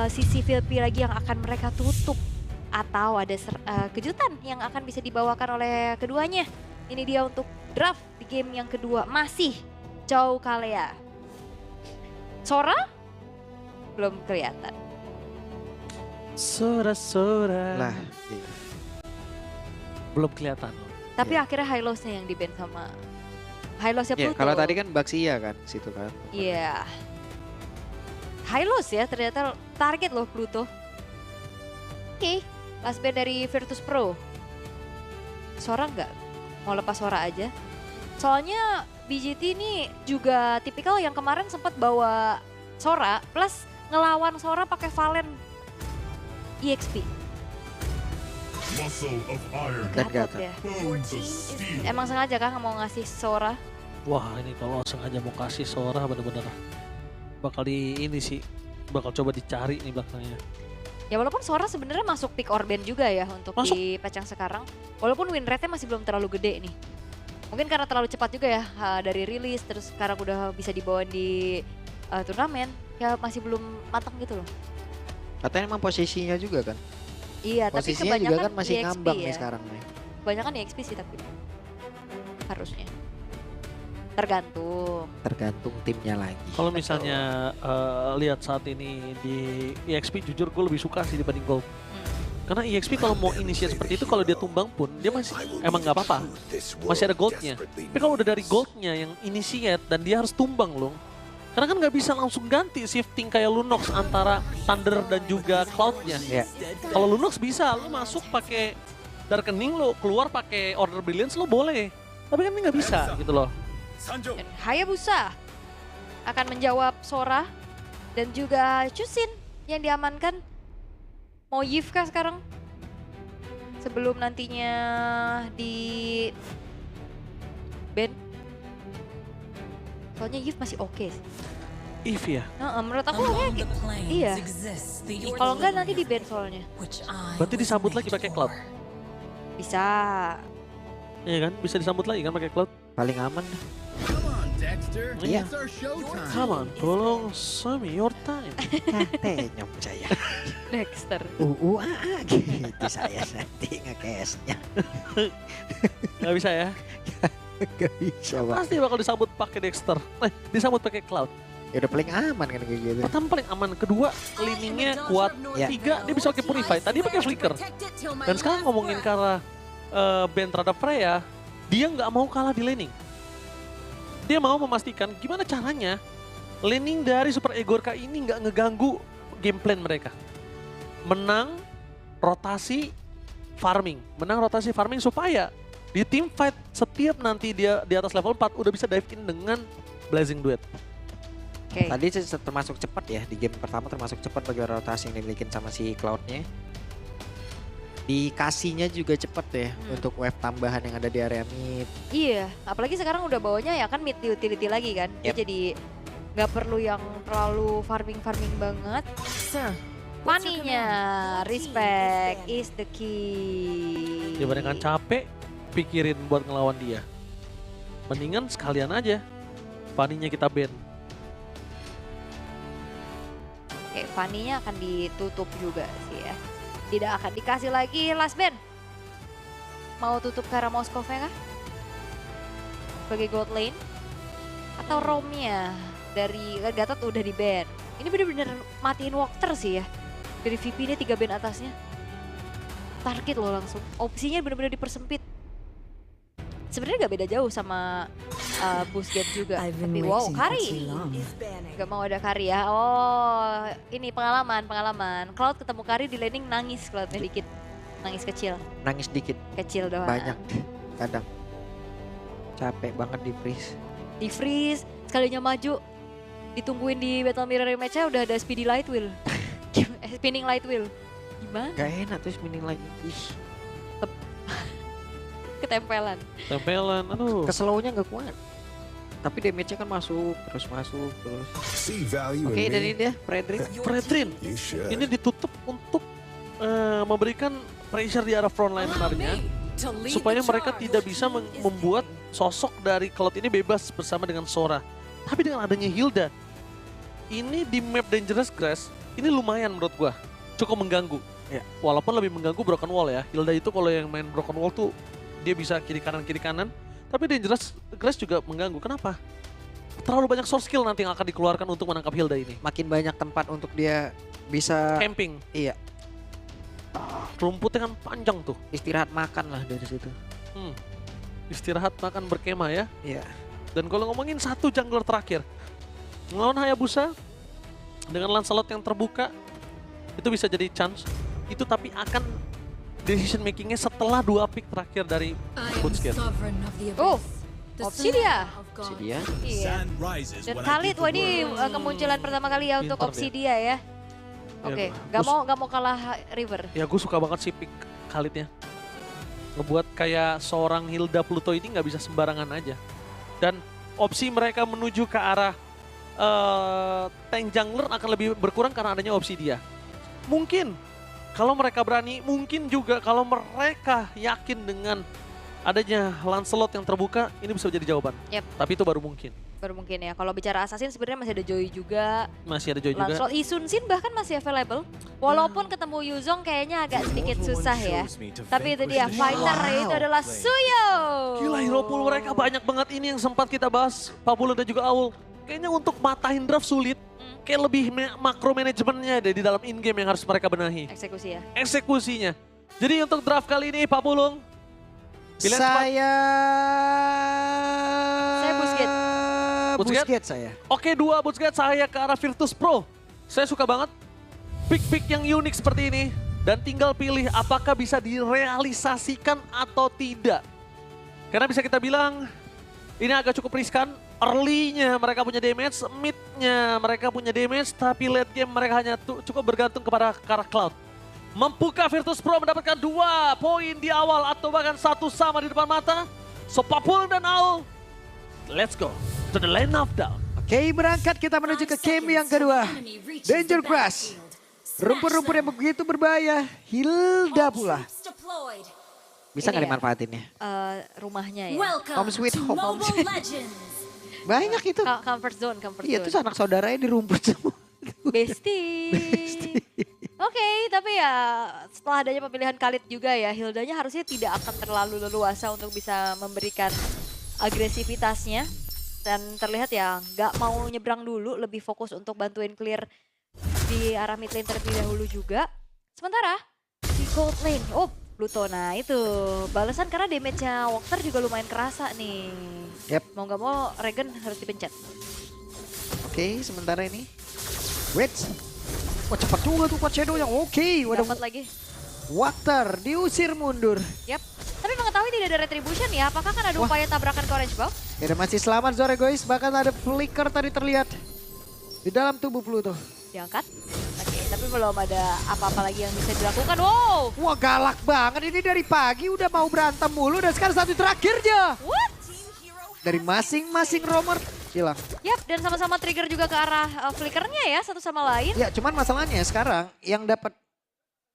sisi VP lagi yang akan mereka tutup? Atau ada kejutan yang akan bisa dibawakan oleh keduanya? Ini dia untuk draft di game yang kedua. Masih Chow Kalea. Sora? Belum kelihatan. Sora. Lah, iya. Belum kelihatan loh. Tapi Iya. akhirnya Hylos-nya yang di-ban sama Hylos-nya Iya, Pluto. kalau tadi kan Baxia kan situ kan. Iya. Hylos ya ternyata target loh Pluto. Oke, last ban dari Virtus Pro. Sora nggak? Mau lepas Sora aja. Soalnya BGT ini juga tipikal yang kemarin sempat bawa Sora plus ngelawan Sora pakai Valen EXP. Muscle of iron, Dan Gatot Gatot. ya. bones of steel. Emang sengaja kan mau ngasih Sora? Wah ini kalau sengaja mau kasih Sora bener-bener bakal bakal coba dicari nih belakangnya. Ya walaupun Sora sebenarnya masuk pick or ban juga ya untuk Masuk. di patch yang sekarang. Walaupun win rate-nya masih belum terlalu gede nih. Mungkin karena terlalu cepat juga ya dari rilis terus sekarang udah bisa dibawa di turnamen. Ya masih belum matang gitu loh. Katanya emang posisinya juga kan. Iya tapi Posisinya kebanyakan juga kan masih EXP ngambang ya. nih sekarang nih. Kebanyakan EXP sih tapi harusnya. Tergantung. Tergantung timnya lagi. Kalau misalnya lihat saat ini di EXP jujur gue lebih suka sih dibanding Gold. Karena EXP kalau mau initiate seperti itu kalau dia tumbang pun dia masih emang nggak apa-apa. Masih ada goldnya. Tapi kalau udah dari goldnya yang initiate dan dia harus tumbang loh. Karena kan nggak bisa langsung ganti shifting kayak Lunox antara Thunder dan juga Cloud-nya. Iya. Kalau Lunox bisa, lo masuk pakai Darkening, lo keluar pakai Order Brilliance lo boleh. Tapi kan ini nggak bisa gitu loh. Sanjo, Dan Hayabusa akan menjawab Sora dan juga Chusin yang diamankan. Mau Yivka sekarang sebelum nantinya di ban. Soalnya Yiv masih oke sih. If ya. Menurut aku kayaknya iya. Kalau enggak nanti di ban soalnya. Berarti disambut lagi pakai Cloud. Bisa. Iya kan? Bisa disambut lagi kan pakai Cloud. Paling aman. come on, Dexter. Iya. It's our showtime. Come on, tolong show me your time. Tenyom saya. Dexter. Gitu saya nanti nge-case-nya. Nggak bisa ya? Gak bisa Pak. Pasti bakal disambut pakai Dexter. Disambut pakai Cloud. Ya udah paling aman kan kayak gitu. Pertama paling aman, kedua leaningnya kuat, Ya. tiga dia bisa pakai Purify. Tadi pakai Flicker. Dan sekarang ngomongin ke arah band terhadap Freya, dia nggak mau kalah di laning. Dia mau memastikan gimana caranya laning dari Super Egorka ini nggak ngeganggu game plan mereka. Menang, rotasi, farming. Menang, rotasi, farming supaya di team fight setiap nanti dia di atas level 4 udah bisa dive in dengan Blazing Duet. Oke. Tadi termasuk cepat ya, di game pertama termasuk cepat bagi rotasi yang dimiliki sama si Cloud-nya. Dikasihnya juga cepat ya untuk wave tambahan yang ada di area mid. Iya, apalagi sekarang udah bawanya ya kan mid utility lagi kan. Dia Yep. jadi nggak perlu yang terlalu farming banget. Money-nya, respect is the key. Dibandingkan capek, pikirin buat ngelawan dia. Mendingan sekalian aja, Fanny-nya kita ban. Oke, Fanny-nya akan ditutup juga sih ya. Tidak akan dikasih lagi last ban. Mau tutup ke arah Moskov-nya kah? Sebagai gold lane? Atau Rom-nya dari Gatot udah di ban. Ini bener-bener matiin Walker sih ya. Dari VP ini 3 ban atasnya. Target loh langsung. Opsinya bener-bener dipersempit. Sebenarnya gak beda jauh sama boost game juga. Tapi wow, Kari. Gak mau ada Kari ya. Oh, ini pengalaman. Cloud ketemu Kari di laning nangis Cloudnya dikit. Nangis kecil. Nangis dikit, Kecil doang. banyak kadang. Capek banget di freeze. Di freeze, sekalinya maju. Ditungguin di Battle Mirror match-nya udah ada Speedy Light Wheel. Spinning Light Wheel. Gimana? Gak enak terus mending lagi. Ih, Ketempelan. Tempelan, aduh. keslownya gak kuat. Tapi damage-nya kan masuk terus. See value Oke, in dan me? ini dia Frederick. Fredrin, You should. ini ditutup untuk memberikan pressure di arah frontlinernya supaya mereka tidak bisa membuat sosok dari Cloud ini bebas bersama dengan Sora. Tapi dengan adanya Hilda, ini di map Dangerous Grass, ini lumayan menurut gua. Cukup mengganggu. Ya. Walaupun lebih mengganggu Broken Wall ya. Hilda itu kalau yang main Broken Wall tuh dia bisa kiri kanan. Tapi Dangerous Grass juga mengganggu. Kenapa? Terlalu banyak source skill nanti yang akan dikeluarkan untuk menangkap Hilda ini. Makin banyak tempat untuk dia bisa Camping. iya, Rumputnya kan panjang tuh. istirahat makan lah dari situ. Istirahat makan berkemah ya. Iya. Dan kalau ngomongin satu jungler terakhir. Ngelawan Hayabusa dengan Lancelot yang terbuka. Itu bisa jadi chance. Itu tapi akan decision makingnya setelah 2 pick terakhir dari Bootscape. Oh, Obsidia. Obsidia. Iya. Sun rises Dan when I Khalid, give wah the ini word. kemunculan pertama kali ya untuk Pintar dia. Obsidia ya. Oke, gak mau kalah River. Ya gue suka banget sih pick Khalidnya. Ngebuat kayak seorang Hilda Pluto ini nggak bisa sembarangan aja. Dan opsi mereka menuju ke arah tank jungler akan lebih berkurang karena adanya Obsidia. Mungkin kalau mereka berani, mungkin juga kalau mereka yakin dengan adanya Lancelot yang terbuka, ini bisa jadi jawaban. Yep. Tapi itu baru mungkin. Baru mungkin ya. Kalau bicara Assassin sebenarnya masih ada Joy juga. Masih ada Joy juga. Lancelot, Isun Sin bahkan masih available. Walaupun ketemu Yuzong kayaknya agak sedikit susah ya. Tapi itu dia, fighter itu adalah Suyo. Gila, hero pool mereka banyak banget ini yang sempat kita bahas. Pablo dan juga Aul. Kayaknya untuk matahin draft sulit. Kayak lebih makro manajemennya deh di dalam in-game yang harus mereka benahi. Eksekusi ya. Eksekusinya. Jadi untuk draft kali ini, Pak Pulung. Pilihan cepat. Saya Busquets. Busquets saya. Oke, 2 Busquets, saya ke arah Virtus Pro. Saya suka banget pick-pick yang unik seperti ini. Dan tinggal pilih apakah bisa direalisasikan atau tidak. Karena bisa kita bilang, ini agak cukup riskan. Early-nya mereka punya damage, mid-nya mereka punya damage, tapi late game mereka hanya cukup bergantung kepada Kara Cloud. Mampukah Virtus Pro mendapatkan 2 poin di awal atau bahkan 1 sama di depan mata? So Papul dan Aul, let's go to the lane of down. Oke, berangkat kita menuju ke game yang kedua. Danger Grass. Rumput-rumput yang begitu berbahaya. Hilda pula. Bisa nggak Ini ya. dimanfaatinnya? Rumahnya ya. Home sweet home. Banyak itu. Comfort zone, comfort Iya, itu zone. anak saudaranya di rumput semua. Bestie. Oke, tapi ya setelah adanya pemilihan Khalid juga ya, Hildanya harusnya tidak akan terlalu leluasa untuk bisa memberikan agresivitasnya. Dan terlihat ya nggak mau nyebrang dulu, lebih fokus untuk bantuin clear di arah mid lane terlebih dahulu juga. Sementara di gold lane, oh Pluto, nah itu balasan karena damage-nya Walker juga lumayan kerasa nih. Yep. Mau nggak mau Regen harus dipencet. Oke, sementara ini. Wait. Wah, cepat juga tuh Coach Shadow yang oke. Waduh, Dapat lagi. Water diusir mundur. Yap. Tapi mengetahui tidak ada retribution ya, apakah kan ada upaya tabrakan ke Orange Buff? Ya, dan masih selamat Zore guys. Bahkan ada flicker tadi terlihat di dalam tubuh Pluto. Diangkat. Oke, tapi belum ada apa-apa lagi yang bisa dilakukan. Wow. Wah, galak banget ini dari pagi udah mau berantem mulu dan sekarang satu terakhirnya. What? Dari masing-masing romer hilang. Yap, dan sama-sama trigger juga ke arah flickernya ya, satu sama lain. Ya, cuman masalahnya sekarang yang dapat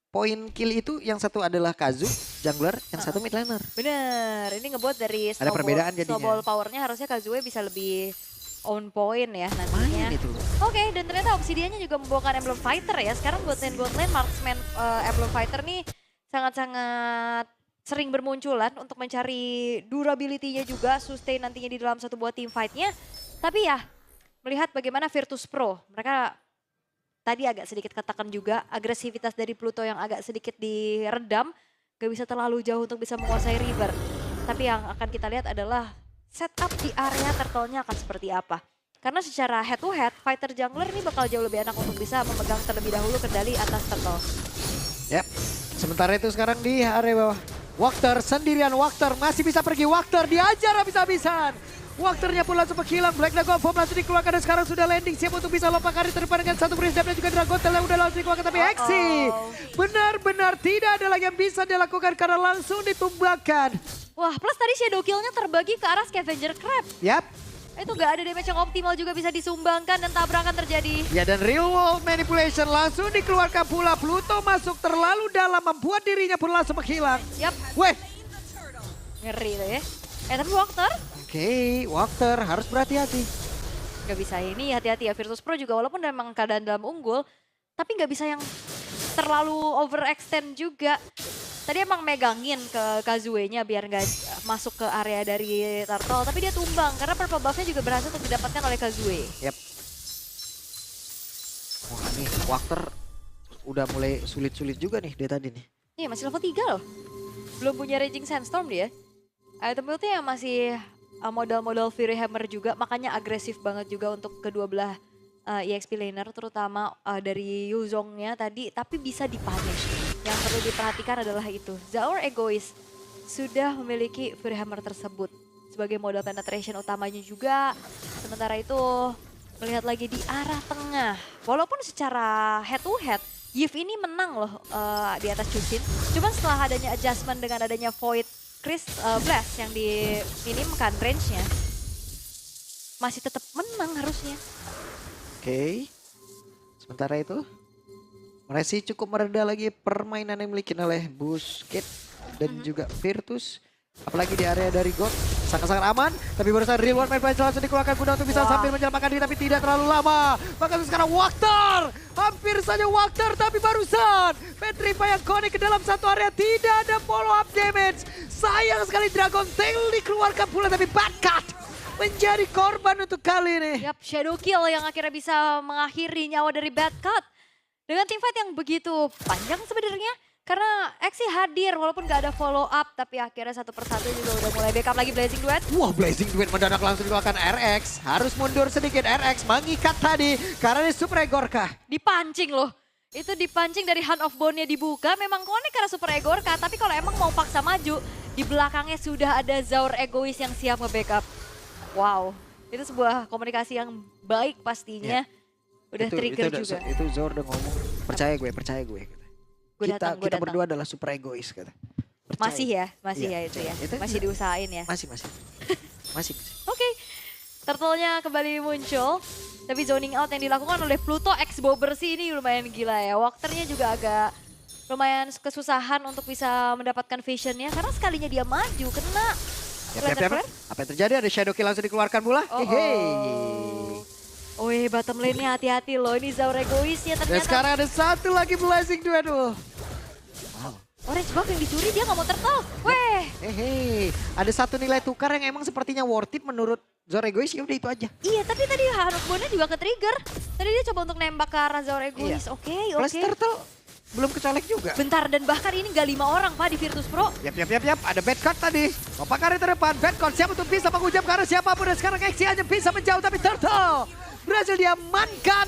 poin kill itu yang satu adalah Kazu, jungler, yang satu mid laner. Bener, ini ngebuat dari Ada perbedaan jadinya. snowball powernya harusnya Kazue bisa lebih on point ya nantinya. Main itu. Oke, dan ternyata Obsidiannya juga membawakan Emblem Fighter ya. Sekarang buat lane Marksman Emblem Fighter nih sangat-sangat sering bermunculan untuk mencari durability-nya juga, sustain nantinya di dalam satu buah team fight-nya. Tapi ya, melihat bagaimana Virtus Pro, mereka tadi agak sedikit katakan juga agresivitas dari Pluto yang agak sedikit diredam, gak bisa terlalu jauh untuk bisa menguasai River. Tapi yang akan kita lihat adalah setup di area turtle-nya akan seperti apa. Karena secara head to head, fighter jungler ini bakal jauh lebih enak untuk bisa memegang terlebih dahulu kendali atas turtle. Yap, sementara itu sekarang di area bawah. Wakter sendirian, Wakter masih bisa pergi, Wakter diajar habis-habisan. Wakternya pun langsung menghilang, Black Dragon Bomb langsung dikeluarkan dan sekarang sudah landing siap untuk bisa lompat karir terdepan dengan satu freeze dan juga Dragon Tail yang udah langsung dikeluarkan. Tapi Hexe benar-benar tidak ada lagi yang bisa dilakukan karena langsung ditumbangkan. Wah, plus tadi shadow kill-nya terbagi ke arah Scavenger Crab. Yap. Itu gak ada damage yang optimal juga bisa disumbangkan dan tabrakan terjadi. Ya, dan real world manipulation langsung dikeluarkan pula. Pluto masuk terlalu dalam membuat dirinya pun langsung menghilang. Yap, Weh. ngeri tuh ya. Tapi Walker, Oke, Wakter harus berhati-hati. Nggak bisa ini, hati-hati ya Virtus Pro juga walaupun memang keadaan dalam unggul, tapi nggak bisa yang terlalu overextend juga. Tadi emang megangin ke Kazue-nya biar nggak masuk ke area dari Turtle, tapi dia tumbang karena purple buff-nya juga berhasil untuk didapatkan oleh Kazue. Yap. Wah nih, Wakter udah mulai sulit-sulit juga nih dia tadi nih. Iya masih level 3 loh. Belum punya Raging Sandstorm dia. Item build-nya yang masih modal-modal Fury Hammer juga, makanya agresif banget juga untuk kedua belah EXP laner, terutama dari Yuzongnya tadi, tapi bisa dipunish. Yang perlu diperhatikan adalah itu, Zaur Egoist sudah memiliki Fury Hammer tersebut sebagai modal penetration utamanya juga. Sementara itu melihat lagi di arah tengah, walaupun secara head to head, Yves ini menang loh di atas Chusin. Cuman setelah adanya adjustment dengan adanya Void Blast yang diminimkan range-nya, masih tetap menang harusnya. Oke. Sementara itu, masih cukup mereda lagi permainan yang dimiliki oleh Busquets dan juga Virtus. Apalagi di area dari God, sangat-sangat aman. Tapi barusan Real One Man langsung dikeluarkan guna untuk bisa sambil menyelamatkan diri, tapi tidak terlalu lama. Bahkan sekarang Wakter, hampir saja Wakter, tapi barusan Petrify yang connect ke dalam satu area, tidak ada follow up damage. Sayang sekali Dragon Tail dikeluarkan pula, tapi Bad Cut menjadi korban untuk kali ini. Yap, Shadow Kill yang akhirnya bisa mengakhiri nyawa dari Bad Cut. Dengan teamfight yang begitu panjang sebenarnya. Karena X hadir walaupun gak ada follow up, tapi akhirnya satu persatu juga udah mulai backup lagi Blazing Duet. Wah, Blazing Duet mendadak langsung dikeluarkan RX. Harus mundur sedikit RX, mengikat tadi karena ini Super Egorka. Dipancing loh. Itu dipancing dari Hand of Bone-nya dibuka, memang connect karena Super Egorka. Tapi kalau emang mau paksa maju, di belakangnya sudah ada Zaur Egoist yang siap nge-backup. Wow, itu sebuah komunikasi yang baik pastinya. Udah trigger juga. Itu Zaur udah ngomong, percaya gue. Kita berdua adalah super egois kata. Percaya. Masih ya itu ya. Masih diusahain ya. Masih. Oke. Turtle-nya kembali muncul. Tapi zoning out yang dilakukan oleh Pluto X Bobber sih ini lumayan gila ya. Wakternya juga agak lumayan kesusahan untuk bisa mendapatkan visionnya. Karena sekalinya dia maju kena. Apa yang terjadi? Ada Shadow Kill langsung dikeluarkan pula. Wih, bottom lane-nya hati-hati loh. Ini Zaur Egoist ya ternyata. Dan sekarang ada satu lagi Blazing Duet. Wow. Orange buff yang dicuri dia nggak mau turtle. Weh. Ada satu nilai tukar yang emang sepertinya worth it menurut Zaur Egoist, ya udah itu aja. Iya, tapi tadi Hanok Bone juga ke-trigger. Tadi dia coba untuk nembak ke arah Zaur Egoist. Oke. Plus turtle belum kecolek juga. Bentar, dan bahkan ini nggak 5 orang Pak di Virtus Pro. Yap. Ada Bad Cut tadi. Bapak karir terdepan. Bad Cut siap untuk bisa menghujam ke arah siapapun. Dan sekarang Xi hanya bisa menjauh, tapi turtle berhasil diamankan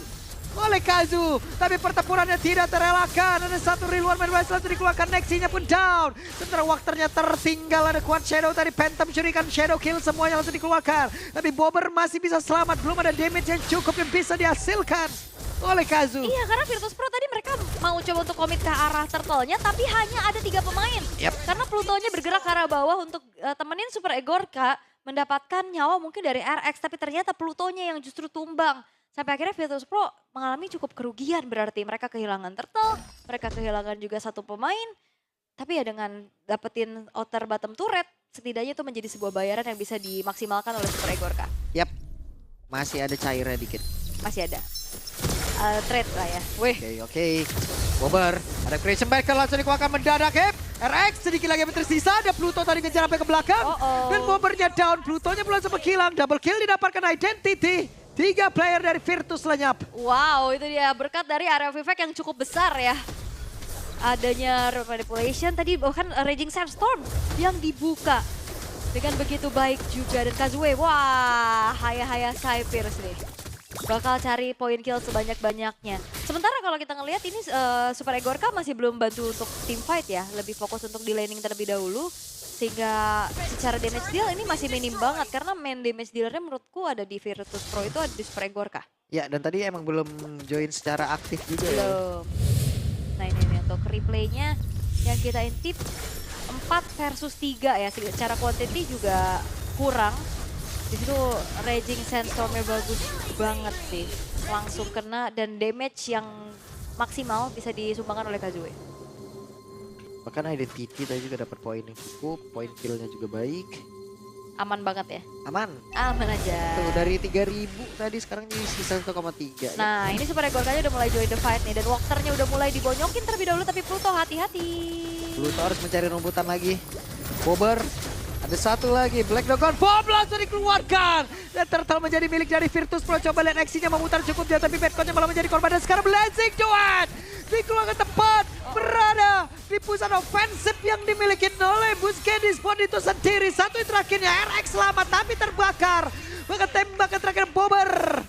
oleh Kazu. Tapi pertempurannya tidak terelakkan. Ada satu Real One Man langsung dikeluarkan. Nexinya pun down. Sementara Wakternya tertinggal. Ada Quad Shadow tadi. Phantom curikan Shadow Kill. Semuanya langsung dikeluarkan. Tapi Bobber masih bisa selamat. Belum ada damage yang cukup yang bisa dihasilkan oleh Kazu. Iya, karena Virtus Pro tadi mereka mau coba untuk komit ke arah turtle-nya, tapi hanya ada 3 pemain. Karena Plutonya bergerak ke arah bawah untuk temenin Super Egorka mendapatkan nyawa mungkin dari RX, tapi ternyata Plutonya yang justru tumbang. Sampai akhirnya Virtus Pro mengalami cukup kerugian, berarti mereka kehilangan turtle, mereka kehilangan juga satu pemain. Tapi ya dengan dapetin outer bottom turret, setidaknya itu menjadi sebuah bayaran yang bisa dimaksimalkan oleh Super Egorka. Yap, masih ada cairnya dikit. Masih ada. Trade lah ya. Oke. Bobber, ada creation backer langsung dikeluarkan mendadak. RX sedikit lagi yang tersisa. Ada Pluto tadi ngejar sampai ke belakang. Dan Bobbernya down. Plutonya belum sempat hilang. Double kill didapatkan Identity. 3 player dari Virtus lenyap. Wow, itu dia berkat dari area of effect yang cukup besar ya. Adanya manipulation tadi, bahkan Raging Sandstorm yang dibuka dengan begitu baik juga. Dan Kazue, wah, haya-haya Cypers nih. Bakal cari poin kill sebanyak-banyaknya. Sementara kalau kita ngelihat ini Super Egorka masih belum bantu untuk team fight ya. Lebih fokus untuk di laning terlebih dahulu. Sehingga secara damage deal ini masih minim banget. Karena main damage dealernya menurutku ada di Virtus Pro itu ada di Super Egorka. Ya, dan tadi emang belum join secara aktif juga belum. Nah ini untuk replaynya yang kita intip 4 versus 3 ya. Secara quantity juga kurang. Di situ Raging Sandstorm-nya bagus banget sih. Langsung kena dan damage yang maksimal bisa disumbangkan oleh Kazue. Bahkan Identity tadi juga dapat poin yang cukup, poin kill-nya juga baik. Aman banget ya? Aman. Aman aja. Tuh dari 3.000 tadi sekarang jadi sisa 1,3. Nah ini Super Egorkanya udah mulai join the fight nih. Dan Walkernya udah mulai dibonyokin terlebih dahulu. Tapi Pluto hati-hati. Pluto harus mencari rumputan lagi. Bobber. Ada satu lagi, Black Dragon Bomb langsung dikeluarkan. Dan Turtle menjadi milik dari Virtus Pro. Coba lihat aksinya memutar cukup dia, tapi Badcon-nya malah menjadi korban. Dan sekarang Blazing Duet dikeluarkan tepat berada di pusat ofensif yang dimiliki oleh Busquets. Spawn itu sendiri. Satu terakhirnya RX selamat tapi terbakar. Maka tembakan terakhir Bobber.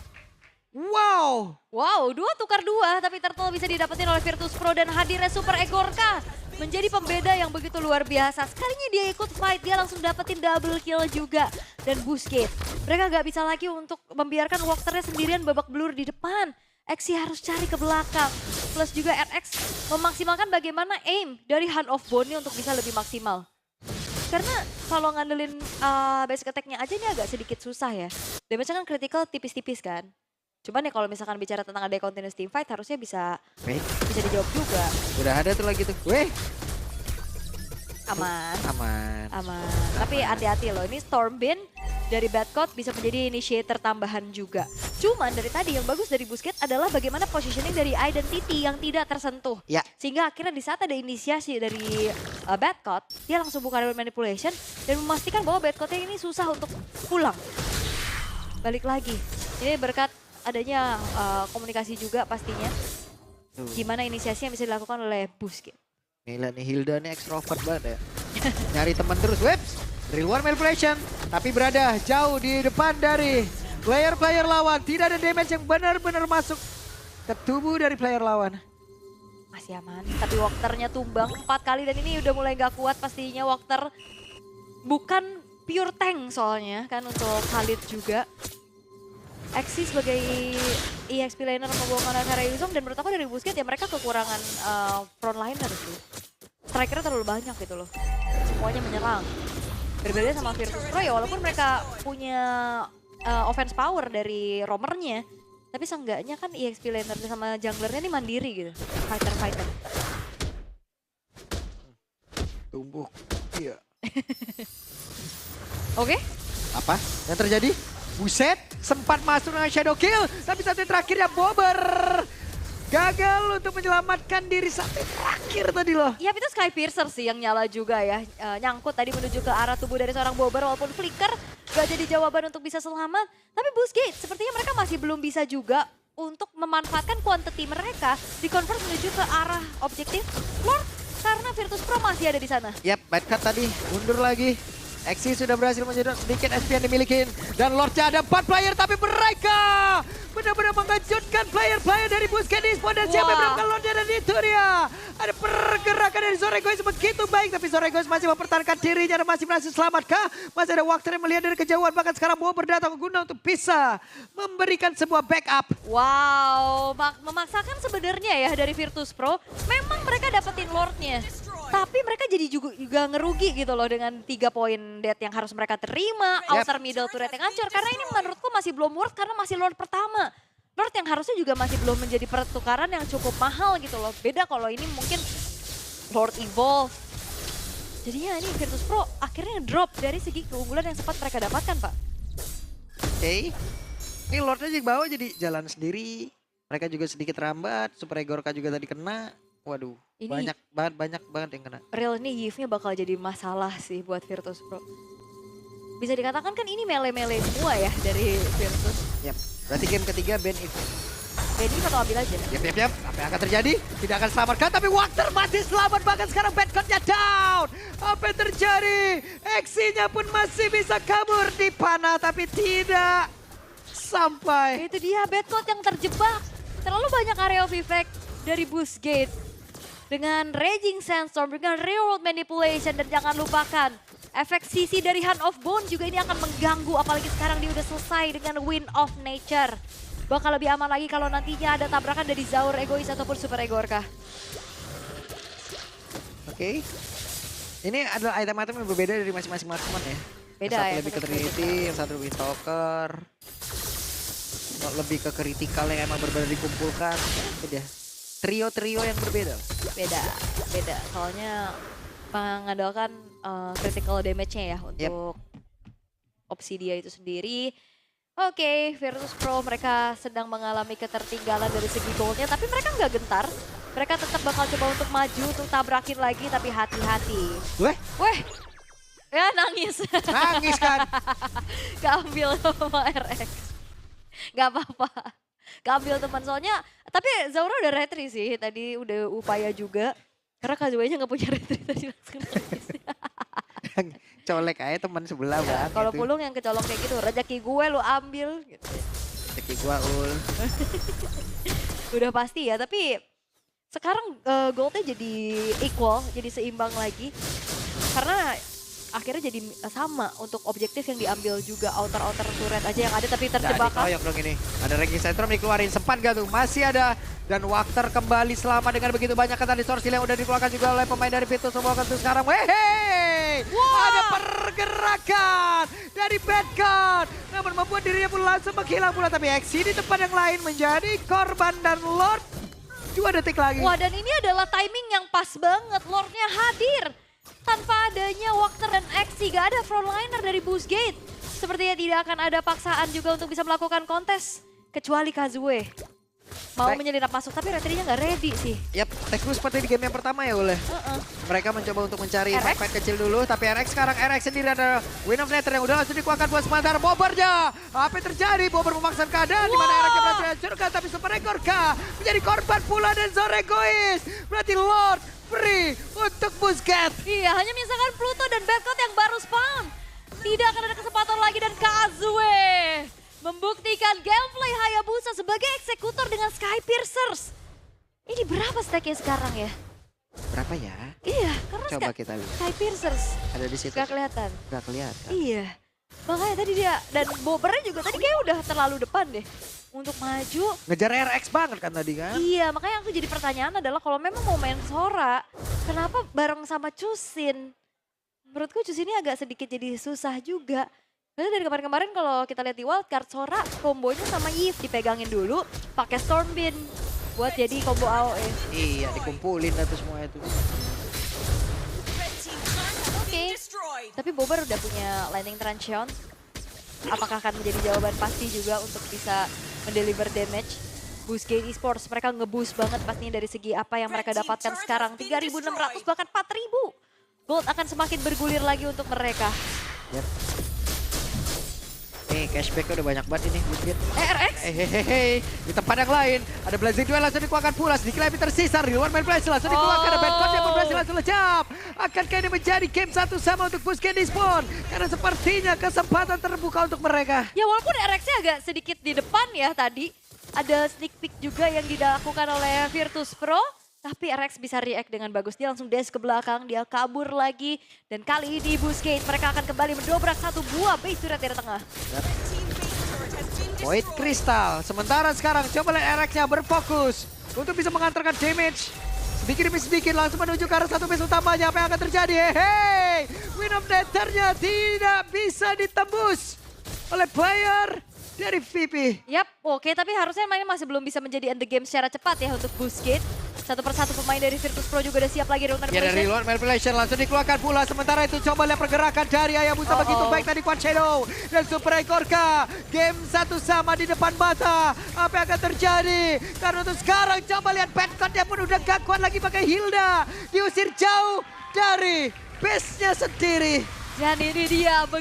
Wow. Wow, 2 tukar 2. Tapi Turtle bisa didapetin oleh Virtus Pro. Dan hadirnya Super Egorka menjadi pembeda yang begitu luar biasa. Sekalinya dia ikut fight, dia langsung dapetin double kill juga. Dan Busquets, mereka gak bisa lagi untuk membiarkan Walkernya sendirian babak belur di depan. Exi harus cari ke belakang. Plus juga RX memaksimalkan bagaimana aim dari Hand of Bone untuk bisa lebih maksimal. Karena kalau ngandelin basic attack-nya aja ini agak sedikit susah ya. Damage-nya kan critical tipis-tipis kan. Cuman ya kalau misalkan bicara tentang ada continuous team fight harusnya bisa dijawab juga. Udah ada tuh lagi tuh. Weh. Aman. Aman. Aman. Tapi hati-hati loh, ini Stormwind dari Badcon bisa menjadi initiator tambahan juga. Cuman dari tadi yang bagus dari Busquets adalah bagaimana positioning dari Identity yang tidak tersentuh. Ya. Sehingga akhirnya di saat ada inisiasi dari Badcon, dia langsung buka real manipulation dan memastikan bahwa Badcon-nya ini susah untuk pulang. Balik lagi, ini berkat adanya komunikasi juga pastinya. Gimana inisiasi yang bisa dilakukan oleh Busquets. Gila nih Hilda nih extrovert banget ya. Nyari teman terus. Webs. Real one manipulation. Tapi berada jauh di depan dari player-player lawan. Tidak ada damage yang benar-benar masuk ke tubuh dari player lawan. Masih aman. Tapi Walkernya tumbang 4 kali dan ini udah mulai gak kuat pastinya. Walker bukan pure tank soalnya kan untuk Khalid juga. Exi sebagai EXP laner membawakan Akara Yuzong dan menurut aku dari Busquets ya mereka kekurangan frontliner sih. Strikernya terlalu banyak gitu loh. Semuanya menyerang. Berbeda sama Virtus Pro ya walaupun mereka punya offense power dari roamernya. Tapi seenggaknya kan EXP laner sama junglernya nih mandiri gitu. Fighter-fighter. Tumbuk. Iya. Oke. Apa yang terjadi? Buset, sempat masuk dengan shadow kill. Tapi satu yang terakhirnya Bobber. Gagal untuk menyelamatkan diri satu yang terakhir tadi loh. Iya itu Skypiercer sih yang nyala juga ya. Nyangkut tadi menuju ke arah tubuh dari seorang Bobber walaupun flicker gak jadi jawaban untuk bisa selamat. Tapi Busquets sepertinya mereka masih belum bisa juga untuk memanfaatkan quantity mereka. Di-convert menuju ke arah objektif Lord. Karena Virtus Pro masih ada di sana. Yap, bad cut tadi. Mundur lagi. Exi sudah berhasil menyedot sedikit SP yang dimiliki. Dan Lordnya ada 4 player tapi mereka benar-benar mengejutkan player-player dari Busquets Esports. Dan siapa yang berangkat Lordnya dan itu dia. Ada pergerakan dari Zoregois begitu baik. Tapi Zoregois masih mempertahankan dirinya dan masih berhasil selamatkah? Masih ada waktu yang melihat dari kejauhan. Bahkan sekarang mau berdatang guna untuk bisa memberikan sebuah backup. Wow, memaksakan sebenarnya ya dari Virtus Pro. Memang mereka dapetin Lordnya. Tapi mereka jadi juga ngerugi gitu loh dengan 3 poin death yang harus mereka terima. Outer middle turret yang hancur. Karena ini menurutku masih belum worth karena masih Lord pertama. Lord yang harusnya juga masih belum menjadi pertukaran yang cukup mahal gitu loh. Beda kalau ini mungkin Lord Evolve. Jadinya ini Virtus Pro akhirnya drop dari segi keunggulan yang sempat mereka dapatkan Pak. Oke. Ini Lordnya di bawah jadi jalan sendiri. Mereka juga sedikit rambat. Super Egorka juga tadi kena. Waduh, ini banyak banget yang kena. Real ini Yves-nya bakal jadi masalah sih buat Virtus Pro. Bisa dikatakan kan ini mele-mele semua ya dari Virtus. Yap, berarti game ketiga ban Yves. Ben Yves atau ambil aja? Yap. Apa yang akan terjadi? Tidak akan selamatkan, tapi Walker masih selamat. Bahkan sekarang Badcon-nya down. Apa yang terjadi? Exi-nya pun masih bisa kabur di panah, tapi tidak sampai. Itu dia Badcon yang terjebak. Terlalu banyak area of effect dari Busquets. Dengan Raging Sandstorm, dengan Real World Manipulation, dan jangan lupakan efek sisi dari Hand of Bone juga ini akan mengganggu, apalagi sekarang dia udah selesai dengan Wind of Nature. Bakal lebih aman lagi kalau nantinya ada tabrakan dari Zaur Egois ataupun Super Egorka. Oke. Ini adalah item-item yang berbeda dari masing-masing marksman ya. Beda yang satu ya. lebih ke Trinity, yang satu lebih Stalker. Lebih ke critical yang emang benar-benar dikumpulkan. Beda. Trio-trio yang berbeda. Beda. Soalnya mengandalkan critical damage-nya ya untuk Obsidia itu sendiri. Oke, Virtus Pro mereka sedang mengalami ketertinggalan dari segi goalnya, tapi mereka nggak gentar. Mereka tetap bakal coba untuk maju, untuk tabrakin lagi, tapi hati-hati. Weh, Weh, ya nangis. nangis kan. Keambil sama RX. Gak apa-apa. Keambil teman soalnya, tapi Zaura udah retri sih, tadi udah upaya juga. Karena Kazuya-nya gak punya retri tadi langsung nangis. Colek aja teman sebelah Ya, banget. kalau itu. Pulung yang kecolong kayak gitu, rezeki gue lu ambil. Gitu. Rezeki gua ul. Udah pasti ya, tapi sekarang goldnya jadi equal, jadi seimbang lagi. Karena akhirnya jadi sama untuk objektif yang diambil juga. Outer-outer turret aja yang ada tapi terjebak. Nah, dikeroyok dong ini. Ada ranking Centrum dikeluarin. Sempat gak tuh? Masih ada. Dan Wakter kembali selama dengan begitu banyak ketan distorsi yang udah dikeluarkan juga oleh pemain dari Virtus Pro tuh sekarang. Wehehe! Ada pergerakan dari Badcon. Namun membuat dirinya pun langsung menghilang pula. Tapi Exi di tempat yang lain menjadi korban dan Lord 2 detik lagi. Wah, dan ini adalah timing yang pas banget. Lordnya hadir. Tanpa adanya Wakter dan Exi, gak ada frontliner dari Boostgate. Sepertinya tidak akan ada paksaan juga untuk bisa melakukan kontes. Kecuali Kazue. Mau menyelinap masuk, tapi retrinya nggak ready sih. Yap, teknik seperti di game yang pertama ya oleh. Mereka mencoba untuk mencari RX? fight kecil dulu, tapi RX sekarang RX sendiri ada Win of Nether yang udah langsung dikuatkan buat sementara Bobbernya. Apa yang terjadi? Bobber memaksakan keadaan di mana RX berhasil hancurkan, tapi Super Ekor K menjadi korban pula dan Zoro egois. Berarti Lord free untuk Boostgate. Iya, hanya menyisakan Pluto dan Badcon yang baru spawn. Tidak akan ada kesempatan lagi dan Kazue membuktikan gameplay Hayabusa sebagai eksekutor dengan Sky Piercers. Ini berapa stacknya sekarang ya? Berapa ya? Iya, karena Coba kita lihat. Sky Piercers Ada di situ. gak kelihatan. Gak kelihatan. Iya, makanya tadi dia, dan Bobbernya juga tadi kayak udah terlalu depan deh. Untuk maju, Ngejar RX banget kan tadi kan? iya makanya aku jadi pertanyaan adalah kalau memang mau main Sora, kenapa bareng sama Chusin? Menurutku Chusin ini agak sedikit jadi susah juga. Karena dari kemarin-kemarin kalau kita lihat di wildcard, Sora kombonya sama Yves dipegangin dulu, pakai Stormbeam buat jadi combo AOE. Iya, dikumpulin lah tuh semua itu. Oke, tapi Bobber udah punya landing transition. Apakah akan menjadi jawaban pasti juga untuk bisa mendeliver damage? Boostgate Esports, mereka nge-boost banget pastinya dari segi apa yang mereka dapatkan sekarang. 3.600 bahkan 4.000. Gold akan semakin bergulir lagi untuk mereka. Yap. Nih, cashbacknya udah banyak banget ini, Boostgate. RX? Hehehe, di tempat yang lain ada Blazing Duel langsung dikeluarkan pula, sedikit lebih tersisa, Real Main Place langsung dikeluarkan, ada Badcon yang pun berhasil langsung lejap. Akankah ini menjadi game 1 sama untuk Boostgate di spawn? Karena sepertinya kesempatan terbuka untuk mereka. Ya walaupun RX-nya agak sedikit di depan ya tadi. Ada sneak peek juga yang dilakukan oleh Virtus Pro. Tapi RX bisa react dengan bagus. Dia langsung dash ke belakang, dia kabur lagi. Dan kali ini Boostgate mereka akan kembali mendobrak satu buah base turret dari tengah. Void Crystal, sementara sekarang coba lihat RX-nya berfokus untuk bisa mengantarkan damage. Sedikit demi sedikit langsung menuju ke arah satu base utamanya. Apa yang akan terjadi? Hehehe, Win of Nether-nya tidak bisa ditembus oleh player dari VP. Yap, oke, tapi harusnya mainnya masih belum bisa menjadi end the game secara cepat ya untuk Boostgate. Satu persatu pemain dari Virtus Pro juga udah siap lagi untuk Ya dari luar manipulation langsung dikeluarkan pula. Sementara itu coba lihat pergerakan dari Hayabusa begitu baik tadi Quad Shadow dan Super Ekor K. Game 1 sama di depan mata. Apa yang akan terjadi? Karena untuk sekarang coba lihat Badcon-nya pun udah gak kuat lagi pakai Hilda. Diusir jauh dari base-nya sendiri. Dan ini dia